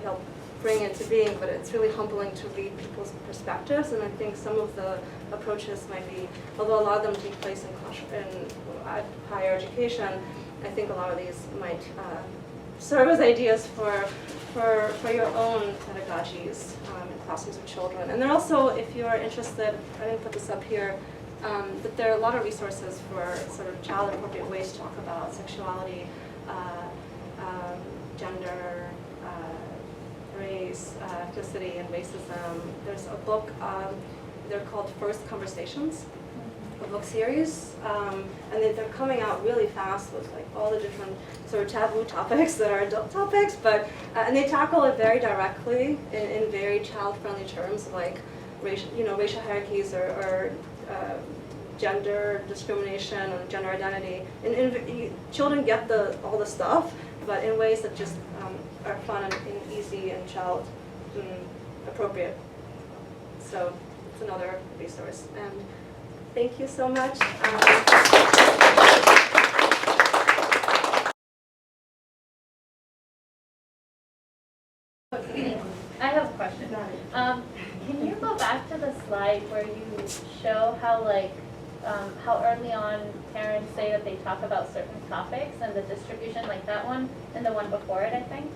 help bring it to being, but it's really humbling to read people's perspectives, and I think some of the approaches might be, although a lot of them take place in higher education, I think a lot of these might serve as ideas for your own pedagogies in classrooms of children. And then also, if you're interested, I didn't put this up here, but there are a lot of resources for sort of child-appropriate ways to talk about sexuality, gender, race, ethnicity, and racism. There's a book, they're called First Conversations, a book series, and they're coming out really fast with like all the different sort of taboo topics that are adult topics, but and they tackle it very directly in very child-friendly terms, like racial hierarchies or gender discrimination and gender identity. And children get all the stuff, but in ways that just are fun and easy and child appropriate. So it's another resource. And thank you so much. I have a question. Can you go back to the slide where you show how early on parents say that they talk about certain topics and the distribution, like that one and the one before it, I think?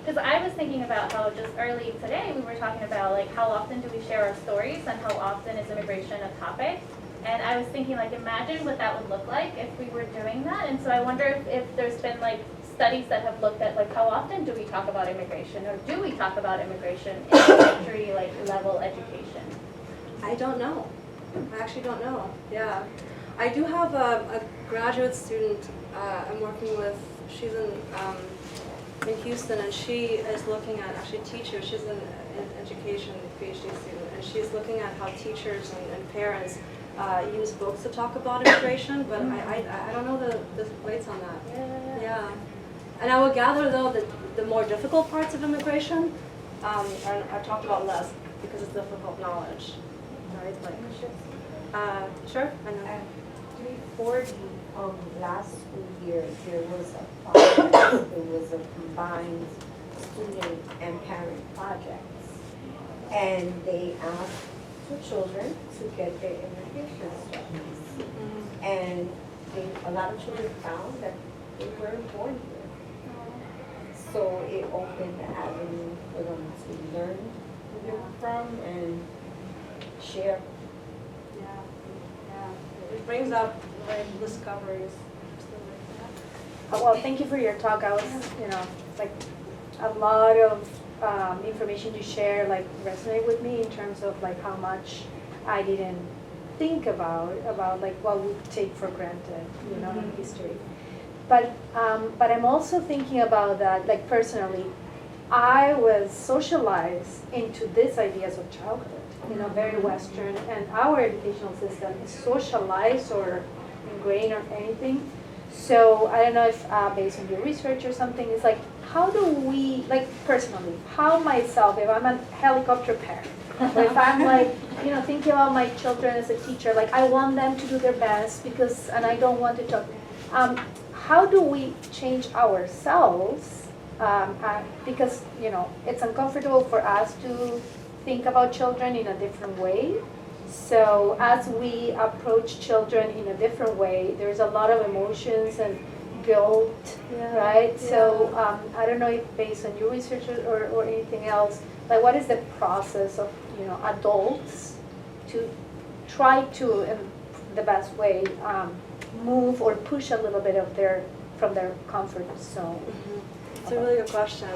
Because I was thinking about how just early today we were talking about like how often do we share our stories and how often is immigration a topic. And I was thinking, like, imagine what that would look like if we were doing that. And so I wonder if there's been like studies that have looked at like how often do we talk about immigration, or do we talk about immigration in elementary level education? I don't know. I actually don't know. Yeah, I do have a graduate student I'm working with. She's in Houston, and she is looking at actually teachers. She's in education, PhD student, and she's looking at how teachers and parents use books to talk about immigration. But I don't know the weights on that. Yeah. And I would gather, though, that the more difficult parts of immigration are talked about less because it's difficult knowledge, right? Like, sure. I know. 340 last school year, there was a combined student and parent projects. And they asked the children to get their immigration stories. And a lot of children found that they weren't born here. So it opened the avenue for them to learn who they're from and share. It brings up discoveries. Well, thank you for your talk. I was, like a lot of information you share like resonate with me in terms of like how much I didn't think about like what we take for granted, in history. But I'm also thinking about that, like personally, I was socialized into these ideas of childhood, very Western, and our educational system is socialized or ingrained or anything. So I don't know if based on your research or something, it's like, how do we, like personally, how myself, if I'm a helicopter parent, or if I'm like, thinking about my children as a teacher, like I want them to do their best and I don't want to talk. How do we change ourselves? Because, it's uncomfortable for us to think about children in a different way. So as we approach children in a different way, there's a lot of emotions and guilt, right? Yeah. So I don't know if based on your research or anything else, like what is the process of, adults to try to, in the best way, move or push a little bit of from their comfort zone? It's a really good question.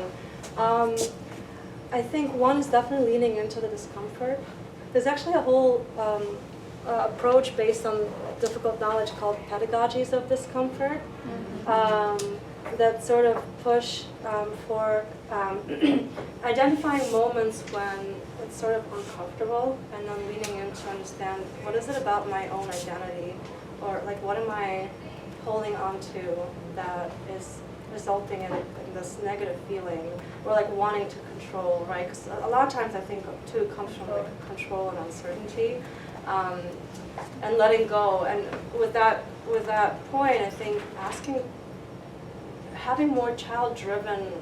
I think one is definitely leaning into the discomfort. There's actually a whole approach based on difficult knowledge called pedagogies of discomfort that sort of push for identifying moments when it's sort of uncomfortable and then leaning in to understand what is it about my own identity, or like what am I holding on to that is resulting in this negative feeling, or like wanting to control, right? Because a lot of times I think too it comes from like control and uncertainty, and letting go. And with that point, I think having more child-driven,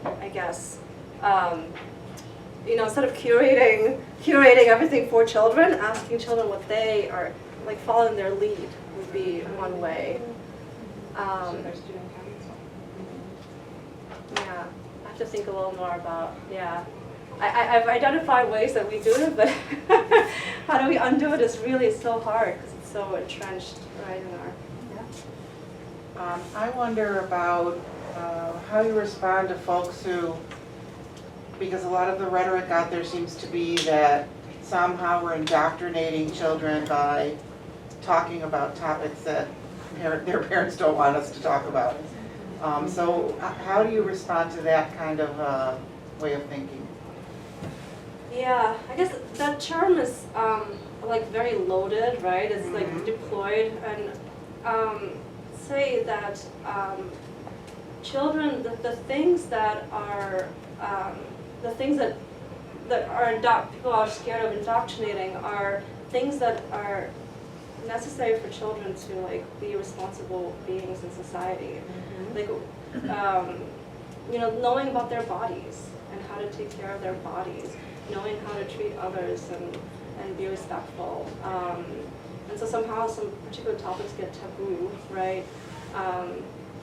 I guess, instead of curating everything for children, asking children what they are, like following their lead would be one way. Yeah, I have to think a little more about, I've identified ways that we do it, but how do we undo it is really so hard because it's so entrenched right in our, I wonder about how you respond to folks who, because a lot of the rhetoric out there seems to be that somehow we're indoctrinating children by talking about topics that their parents don't want us to talk about. So how do you respond to that kind of way of thinking? Yeah, I guess that term is like very loaded, right? It's like deployed, and say that children, the things that are people are scared of indoctrinating are things that are necessary for children to like be responsible beings in society. Like knowing about their bodies and how to take care of their bodies, knowing how to treat others and be respectful. And so somehow some particular topics get taboo, right?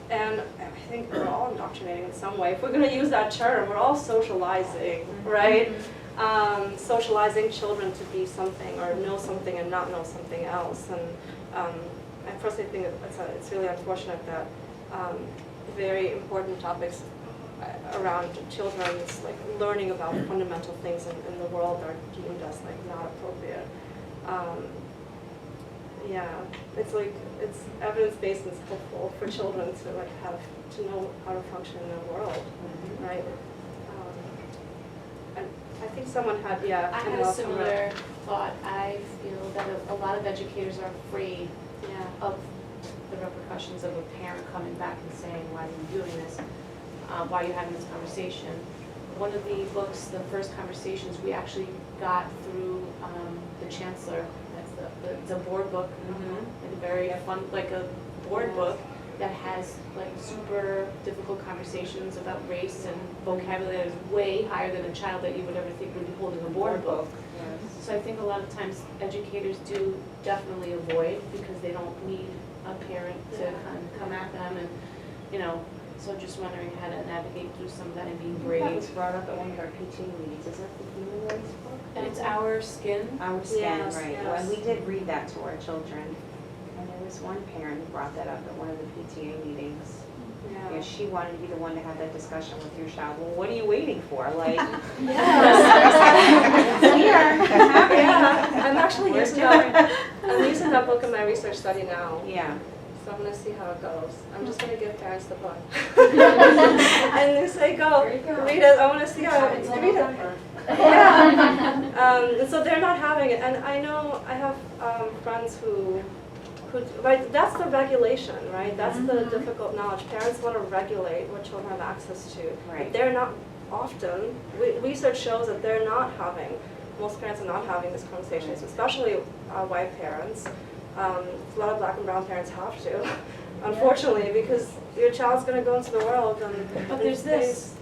And I think we're all indoctrinating in some way. If we're going to use that term, we're all socializing, right? Socializing children to be something or know something and not know something else. And I personally think it's really unfortunate that very important topics around children's like learning about fundamental things in the world are deemed as like not appropriate. It's evidence-based and it's helpful for children to like have to know how to function in the world, right? And I think someone had I had a similar thought. I feel that a lot of educators are afraid of the repercussions of a parent coming back and saying, why are you doing this? Why are you having this conversation? One of the books, the first conversations we actually got through the chancellor. It's a board book, and very fun, like a board book that has like super difficult conversations about race and vocabulary that is way higher than a child that you would ever think would be holding a board book. So I think a lot of times educators do definitely avoid because they don't need a parent to kind of come at them and, you know, so just wondering how to navigate through some of that and being That was brave. brought up at one of our PTA meetings, isn't it the human rights book? And it's Our Skin. Our Skin, Yes, right. yes. Well, we did read that to our children. And there was one parent who brought that up at one of the PTA meetings. You know, she wanted to be the one to have that discussion with your child. Well, what are you waiting for? Like, Yeah, I'm actually using that book in my research study now. yeah. So I'm gonna see how it goes. I'm just gonna give parents the book. And they say, go, read it, I wanna see how it's read it. Yeah. And so they're not having it, and I know, I have friends who, right, that's the regulation, right? That's the difficult knowledge. Parents wanna regulate what children have access to. Right. But they're not often, research shows that they're not having, most parents are not having these conversations, especially white parents. A lot of black and brown parents have to, unfortunately, because your child's going to go into the world and. But there's this.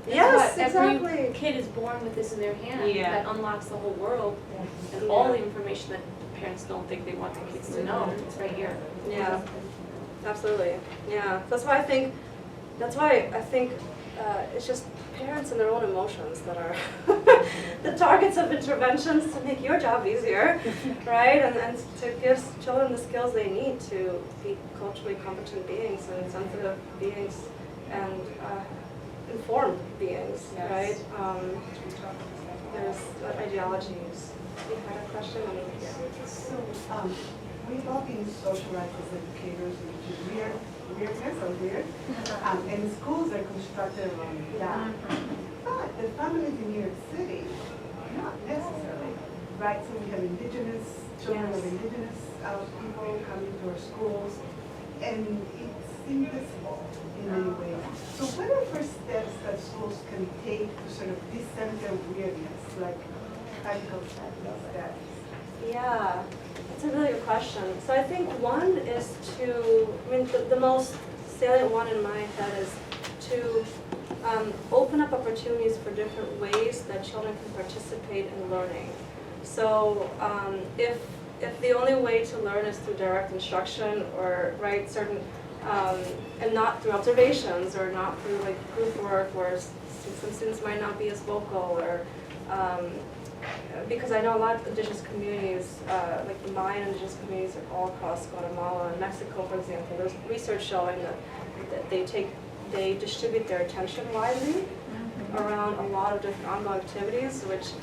Yes, That's why exactly. every kid is born with this in their hand Yeah. that unlocks the whole world and all the information that parents don't think they want their kids to know. It's right here. Yeah, absolutely. Yeah, that's why I think it's just parents and their own emotions that are the targets of interventions to make your job easier, right? And to give children the skills they need to be culturally competent beings and sensitive beings and informed beings, Yes. right? There's ideologies. You had a question? So, we've all been socialized as educators, which is weirdness or weird. And schools are constructed around that. But the families in New York City, not necessarily, right? So we have indigenous, children of indigenous people coming to our schools, and it's invisible in many ways. So what are first steps that schools can take to sort of discern their weirdness, like practical steps? Yeah, that's a really good question. So I think one is the most salient one in my head is to open up opportunities for different ways that children can participate in learning. So if the only way to learn is through direct instruction or certain and not through observations or not through like group work where some students might not be as vocal or because I know a lot of indigenous communities, like the Mayan indigenous communities all across Guatemala and Mexico, for example, there's research showing that they distribute their attention widely around a lot of different ongoing activities, which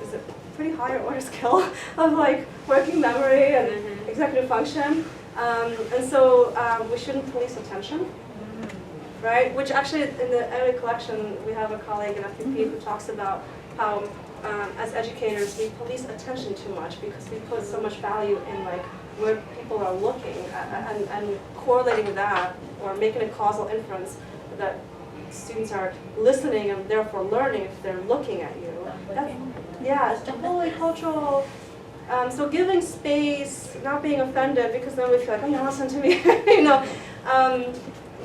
is a pretty higher order skill of like working memory and executive function. And so we shouldn't police attention, right? Which actually in the early collection, we have a colleague in FPP who talks about how as educators, we police attention too much because we put so much value in like where people are looking and correlating that or making a causal inference that students are listening and therefore learning if they're looking at you. It's totally cultural. So giving space, not being offended because then we feel like, oh, you listen to me, you know.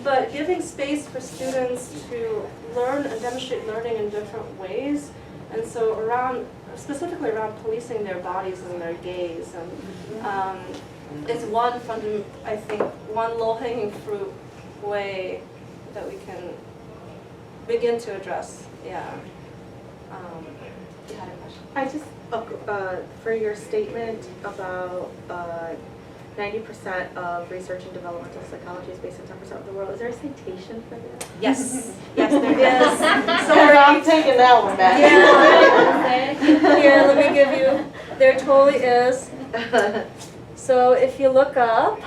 But giving space for students to learn and demonstrate learning in different ways. And so specifically around policing their bodies and their gaze, and is one one low-hanging fruit way that we can begin to address. Yeah. You had a question? I just, for your statement about 90% of research in developmental psychology is based in 10% of the world, is there a citation for that? Yes. Yes, there is. Sorry, I'm taking that one back. Yeah. Here, let me give you, there totally is. So if you look up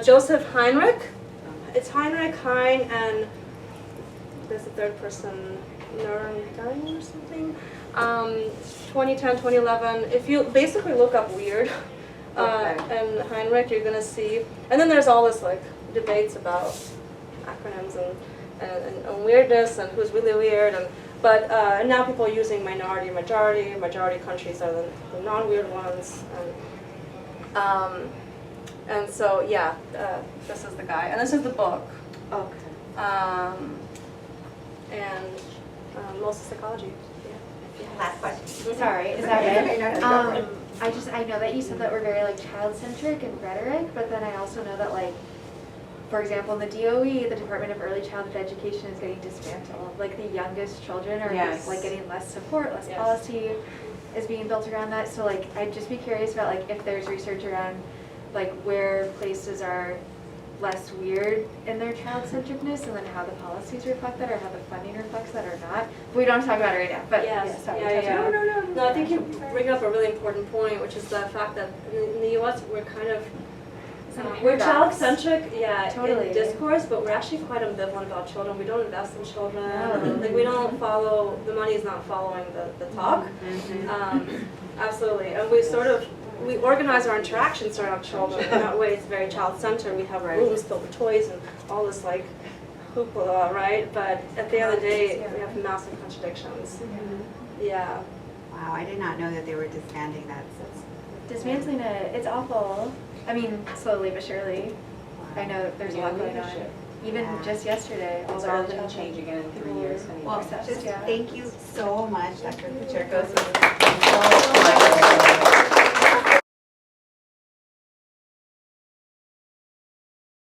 Joseph Heinrich, it's Heinrich, Hein, and there's a third person, Nuremberg or something. 2010, 2011, if you basically look up weird, and Heinrich, you're going to see, and then there's all this like debates about acronyms and weirdness and who's really weird, but now people are using minority, majority countries are the non-weird ones, And so, yeah, this is the guy, and this is the book. Okay. And most psychology. Last question. Sorry, is that Okay, right? no, go for it. I know that you said that we're very like child-centric and rhetoric, but then I also know that like, for example, in the DOE, the Department of Early Childhood Education is getting dismantled. Like the youngest children are Yes. like getting less support, less Yes. policy is being built around that. So like, I'd just be curious about like if there's research around like where places are less weird in their child-centeredness and then how the policies reflect that or how the funding reflects that or not. We don't have to talk about it right now, but Yes, sorry. yeah. No. No, I think you bring up a really important point, which is the fact that in the U.S. we're kind of It's like a we're paradox. child-centric, yeah, Totally. in discourse, but we're actually quite ambivalent about children. We don't invest in children. No. Like we don't follow. The money is not following the talk. Absolutely, and we organize our interactions around children. In that way, it's very child-centered. We have rooms filled with toys and all this like hoopla, right? But at the end of the day, we have massive contradictions. Yeah. Wow, I did not know that they were disbanding that. Dismantling it, it's awful. I mean, slowly but surely. I know that there's a lot going on. Even Yeah. just yesterday, all It's the all early gonna childhood change again in 3 people years were anyway. Well, obsessed, just yeah. thank you so much, Dr. Kuchirko. So much.